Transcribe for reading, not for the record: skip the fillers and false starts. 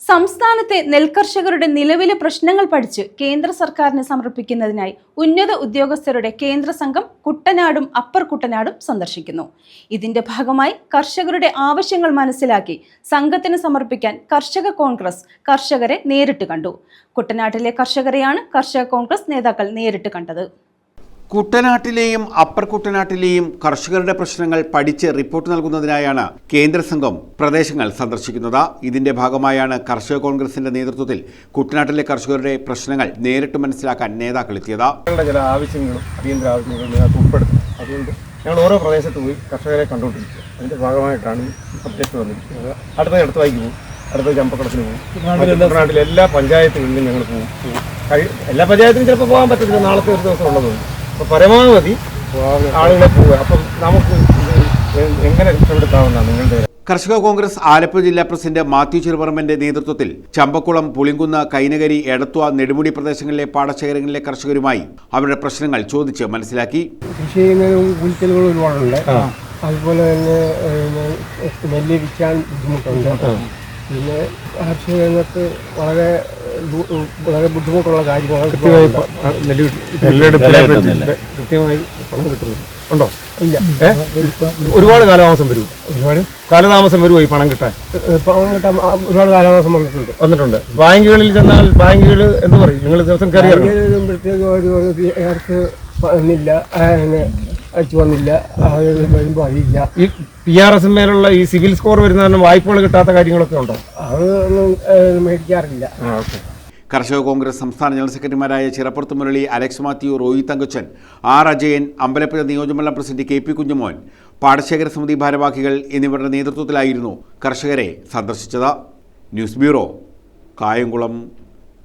സംസ്ഥാനത്തെ നെൽകർഷകരുടെ നിലവിലെ പ്രശ്നങ്ങൾ പഠിച്ച് കേന്ദ്ര സർക്കാരിന് സമർപ്പിക്കുന്നതിനായി ഉന്നത ഉദ്യോഗസ്ഥരുടെ കേന്ദ്ര സംഘം കുട്ടനാടും അപ്പർ കുട്ടനാടും സന്ദർശിക്കുന്നു. ഇതിന്റെ ഭാഗമായി കർഷകരുടെ ആവശ്യങ്ങൾ മനസ്സിലാക്കി സംഘത്തിന് സമർപ്പിക്കാൻ കർഷക കോൺഗ്രസ് കർഷകരെ നേരിട്ട് കണ്ടു. കുട്ടനാട്ടിലെ കർഷകരെയാണ് കർഷക കോൺഗ്രസ് നേതാക്കൾ നേരിട്ട് കണ്ടത്. കുട്ടനാട്ടിലെയും അപ്പർ കുട്ടനാട്ടിലെയും കർഷകരുടെ പ്രശ്നങ്ങൾ പഠിച്ച് റിപ്പോർട്ട് നൽകുന്നതിനായാണ് കേന്ദ്ര സംഘം പ്രദേശങ്ങൾ സന്ദർശിക്കുന്നത്. ഇതിന്റെ ഭാഗമായാണ് കർഷക കോൺഗ്രസിന്റെ നേതൃത്വത്തിൽ കുട്ടനാട്ടിലെ കർഷകരുടെ പ്രശ്നങ്ങൾ നേരിട്ട് മനസ്സിലാക്കാൻ നേതാക്കൾ എത്തിയത്. ചില ആവശ്യങ്ങളും അടിയന്തര ആവശ്യങ്ങളും ഉൾപ്പെടുത്തും. അതുകൊണ്ട് ഞങ്ങൾ ഓരോ പ്രദേശത്ത് പോയി കർഷകരെ കണ്ടുകൊണ്ടിരിക്കുക. അതിന്റെ ഭാഗമായിട്ടാണ് അപ്ഡേറ്റ് വന്നിരിക്കുന്നത്. അടുത്ത വായിക്ക് പോകും, അടുത്ത ചമ്പക്കുളത്തിന് പോകും. കുട്ടനാട്ടിലെ എല്ലാ പഞ്ചായത്തുകളിലും ഞങ്ങൾ പോകും. എല്ലാ പഞ്ചായത്തിലും ചിലപ്പോൾ പോകാൻ പറ്റത്തില്ല, നാളത്തെ ഒരു ദിവസം ഉള്ളതുകൊണ്ട്. അപ്പോൾ പരമാവധി ആളുകളെ പോവുക. അപ്പം നമുക്ക് എങ്ങനെ രക്ഷപ്പെടുത്താവുന്നതാണ് നിങ്ങളുടെ. കർഷക കോൺഗ്രസ് ആലപ്പുഴ ജില്ലാ പ്രസിഡന്റ് മാത്യു ചെറുപറമ്പന്റെ നേതൃത്വത്തിൽ ചമ്പക്കുളം, പുളിങ്കുന്ന്, കൈനകരി, എടത്വ, നെടുമുടി പ്രദേശങ്ങളിലെ പാടശേഖരങ്ങളിലെ കർഷകരുമായി അവരുടെ പ്രശ്നങ്ങൾ ചോദിച്ച് മനസ്സിലാക്കി. കൃഷി ചെയ്യുന്നതിനും കൂലിച്ചെലവുകൾ ഒരുപാടുണ്ട്. അതുപോലെ തന്നെ നെല്ല് വിൽക്കാൻ ബുദ്ധിമുട്ടുണ്ട്. പിന്നെ കാർഷിക രംഗത്ത് വളരെ ബുദ്ധിമുട്ടുള്ള കാര്യമാണ്. കൃത്യമായി പണം കിട്ടുന്നു ഉണ്ടോ? ഇല്ല. ഒരുപാട് കാലതാമസം വരും. ഈ പണം കിട്ടാൻ ഒരുപാട് കാലതാമസം വന്നിട്ടുണ്ട്. ബാങ്കുകളിൽ ചെന്നാൽ ബാങ്കുകൾ എന്ത് പറയും? നിങ്ങൾ ദിവസം കയറി അയച്ചു വന്നില്ല, വരുമ്പോൾ അറിയില്ല. ഈ PRS മേലുള്ള ഈ സിവിൽ സ്കോർ വരുന്ന കാരണം വായ്പകൾ കിട്ടാത്ത കാര്യങ്ങളൊക്കെ ഉണ്ടോ? അതൊന്നും മേടിക്കാറില്ല. കർഷക കോൺഗ്രസ് സംസ്ഥാന ജനറൽ സെക്രട്ടറിമാരായ ചിറപ്പുറത്ത് മുരളി, അലക്സ് മാത്യു, റോയി തങ്കച്ചൻ, അജയൻ, അമ്പലപ്പുഴ നിയോജകമണ്ഡലം പ്രസിഡന്റ് KP കുഞ്ഞുമോൻ, പാടശേഖര സമിതി ഭാരവാഹികൾ എന്നിവരുടെ നേതൃത്വത്തിലായിരുന്നു കർഷകരെ സന്ദർശിച്ചത്. News bureau, Kayamkulam.